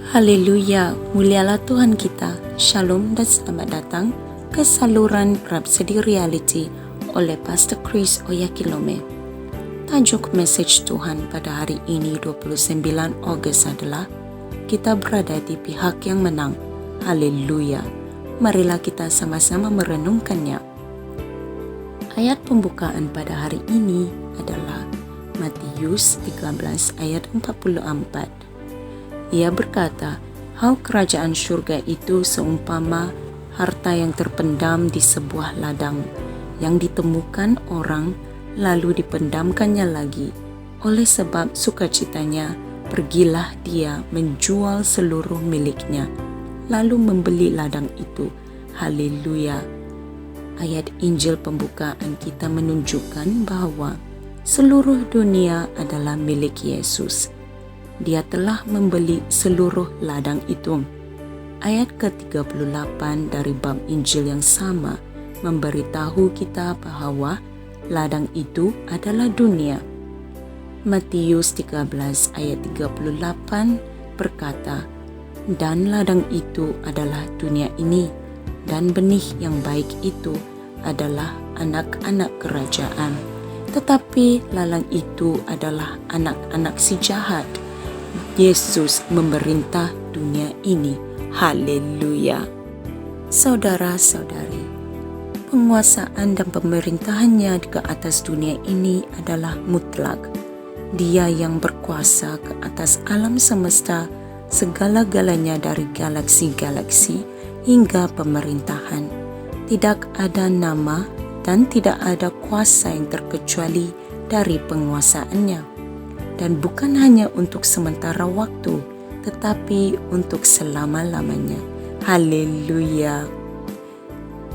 Haleluya, mulialah Tuhan kita. Shalom dan selamat datang ke saluran Rhapsody Reality oleh Pastor Chris Oyakilome. Tajuk message Tuhan pada hari ini 29 Ogos adalah kita berada di pihak yang menang. Haleluya. Marilah kita sama-sama merenungkannya. Ayat pembukaan pada hari ini adalah Matius 13 ayat 44. Ia berkata, hal kerajaan surga itu seumpama harta yang terpendam di sebuah ladang, yang ditemukan orang lalu dipendamkannya lagi. Oleh sebab sukacitanya, pergilah dia menjual seluruh miliknya, lalu membeli ladang itu. Haleluya. Ayat Injil pembukaan kita menunjukkan bahwa seluruh dunia adalah milik Yesus. Dia telah membeli seluruh ladang itu. Ayat ke-38 dari bab Injil yang sama memberitahu kita bahwa ladang itu adalah dunia. Matius 13 ayat 38 berkata, dan ladang itu adalah dunia ini, dan benih yang baik itu adalah anak-anak kerajaan. Tetapi lalang itu adalah anak-anak si jahat. Yesus memerintah dunia ini. Haleluya. Saudara-saudari, penguasaan dan pemerintahannya ke atas dunia ini adalah mutlak. Dia yang berkuasa ke atas alam semesta, segala-galanya dari galaksi-galaksi hingga pemerintahan. Tidak ada nama dan tidak ada kuasa yang terkecuali dari penguasaannya. Dan bukan hanya untuk sementara waktu, tetapi untuk selama-lamanya. Haleluya.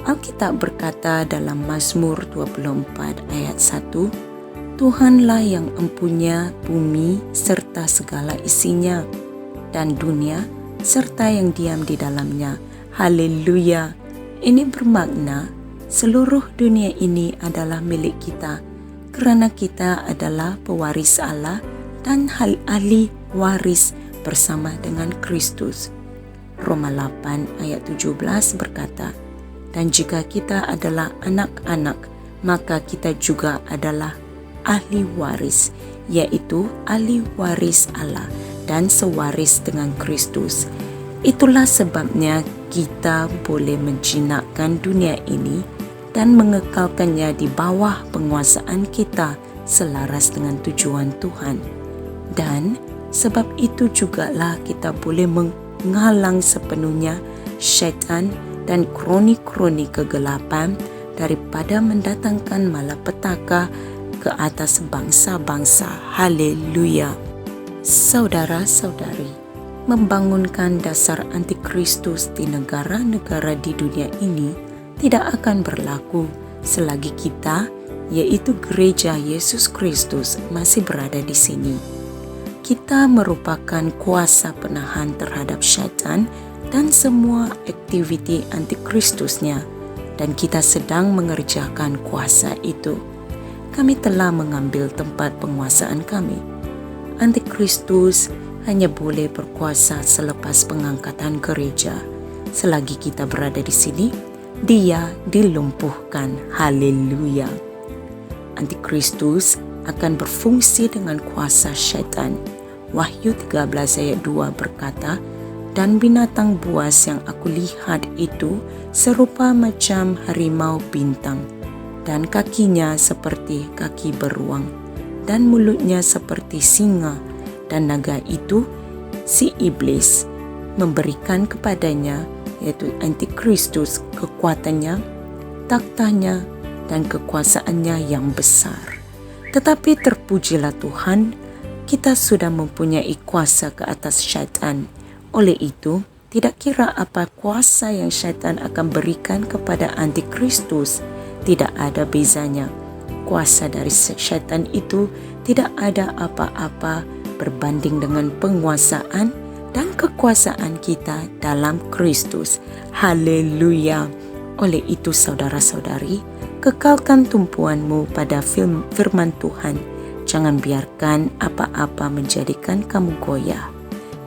Alkitab berkata dalam Mazmur 24 ayat 1, Tuhanlah yang empunya bumi serta segala isinya, dan dunia serta yang diam di dalamnya. Haleluya. Ini bermakna seluruh dunia ini adalah milik kita, kerana kita adalah pewaris Allah dan ahli waris bersama dengan Kristus. Roma 8 ayat 17 berkata, dan jika kita adalah anak-anak, maka kita juga adalah ahli waris, yaitu ahli waris Allah dan sewaris dengan Kristus. Itulah sebabnya kita boleh menjinakkan dunia ini dan mengekalkannya di bawah penguasaan kita selaras dengan tujuan Tuhan. Dan sebab itu jugalah kita boleh menghalang sepenuhnya syaitan dan kroni-kroni kegelapan daripada mendatangkan malapetaka ke atas bangsa-bangsa. Haleluya. Saudara-saudari, membangunkan dasar antikristus di negara-negara di dunia ini tidak akan berlaku selagi kita, yaitu gereja Yesus Kristus, masih berada di sini. Kita merupakan kuasa penahan terhadap syaitan dan semua aktiviti antikristusnya, dan kita sedang mengerjakan kuasa itu. Kami telah mengambil tempat penguasaan kami. Antikristus hanya boleh berkuasa selepas pengangkatan gereja. Selagi kita berada di sini, dia dilumpuhkan. Haleluya. Antikristus akan berfungsi dengan kuasa syaitan. Wahyu 13 ayat 2 berkata, dan binatang buas yang aku lihat itu serupa macam harimau bintang, dan kakinya seperti kaki beruang, dan mulutnya seperti singa, dan naga itu si iblis, memberikan kepadanya, yaitu antikristus, kekuatannya, taktanya, dan kekuasaannya yang besar. Tetapi terpujilah Tuhan, kita sudah mempunyai kuasa ke atas syaitan. Oleh itu, tidak kira apa kuasa yang syaitan akan berikan kepada antikristus, tidak ada bezanya. Kuasa dari syaitan itu tidak ada apa-apa berbanding dengan penguasaan dan kekuasaan kita dalam Kristus. Haleluya. Oleh itu saudara-saudari, kekalkan tumpuanmu pada firman Tuhan. Jangan biarkan apa-apa menjadikan kamu goyah.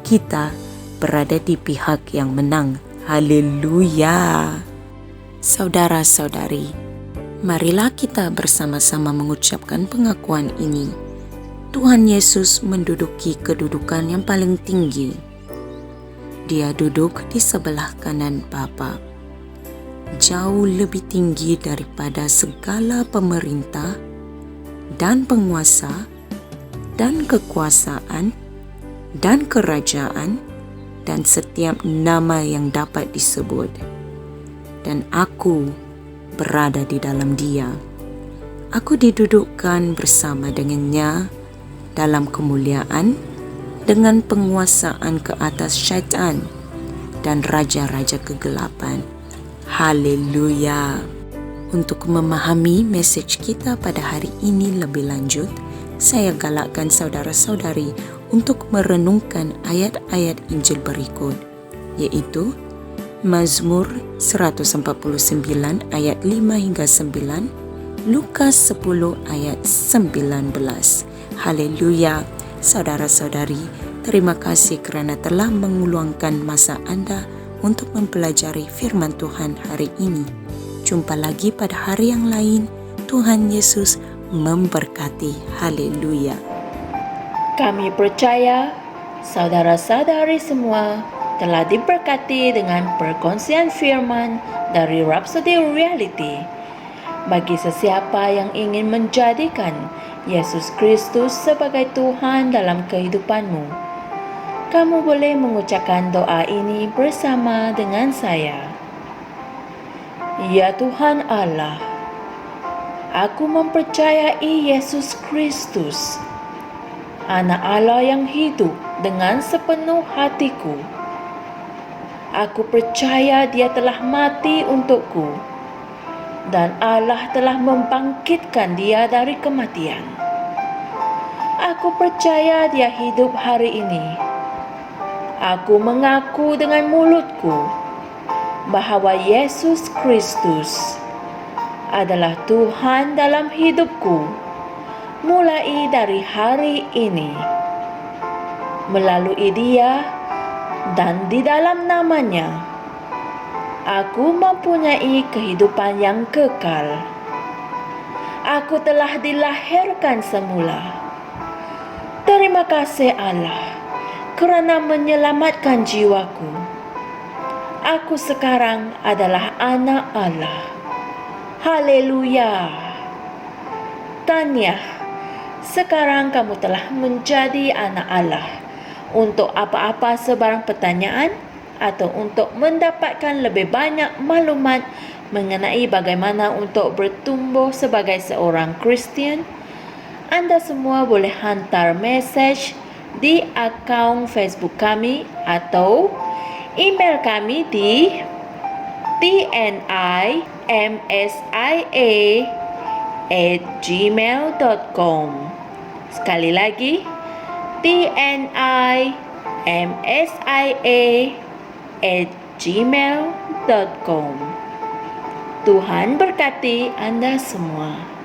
Kita berada di pihak yang menang. Haleluya. Saudara-saudari, marilah kita bersama-sama mengucapkan pengakuan ini. Tuhan Yesus menduduki kedudukan yang paling tinggi. Dia duduk di sebelah kanan Bapa, jauh lebih tinggi daripada segala pemerintah dan penguasa dan kekuasaan dan kerajaan dan setiap nama yang dapat disebut. Dan aku berada di dalam Dia. Aku didudukkan bersama dengannya dalam kemuliaan dengan penguasaan ke atas syaitan dan raja-raja kegelapan. Haleluya. Untuk memahami mesej kita pada hari ini lebih lanjut, saya galakkan saudara-saudari untuk merenungkan ayat-ayat Injil berikut, yaitu Mazmur 149 ayat 5 hingga 9, Lukas 10 ayat 19. Haleluya. Saudara-saudari, terima kasih kerana telah mengeluangkan masa anda untuk mempelajari firman Tuhan hari ini. Jumpa lagi pada hari yang lain. Tuhan Yesus memberkati. Haleluya. Kami percaya saudara-saudari semua telah diberkati dengan perkongsian firman dari Rhapsody Reality. Bagi sesiapa yang ingin menjadikan Yesus Kristus sebagai Tuhan dalam kehidupanmu, kamu boleh mengucapkan doa ini bersama dengan saya. Ya Tuhan Allah, aku mempercayai Yesus Kristus, Anak Allah yang hidup dengan sepenuh hatiku. Aku percaya Dia telah mati untukku dan Allah telah membangkitkan Dia dari kematian. Aku percaya Dia hidup hari ini. Aku mengaku dengan mulutku bahawa Yesus Kristus adalah Tuhan dalam hidupku mulai dari hari ini. Melalui Dia dan di dalam nama-Nya, aku mempunyai kehidupan yang kekal. Aku telah dilahirkan semula. Terima kasih Allah kerana menyelamatkan jiwaku. Aku sekarang adalah anak Allah. Haleluya. Tahniah, sekarang kamu telah menjadi anak Allah. Untuk apa-apa sebarang pertanyaan atau untuk mendapatkan lebih banyak maklumat mengenai bagaimana untuk bertumbuh sebagai seorang Kristian, anda semua boleh hantar mesej di akaun Facebook kami atau email kami di tnimsia@gmail.com. Sekali lagi, tnimsia@gmail.com. Tuhan berkati anda semua.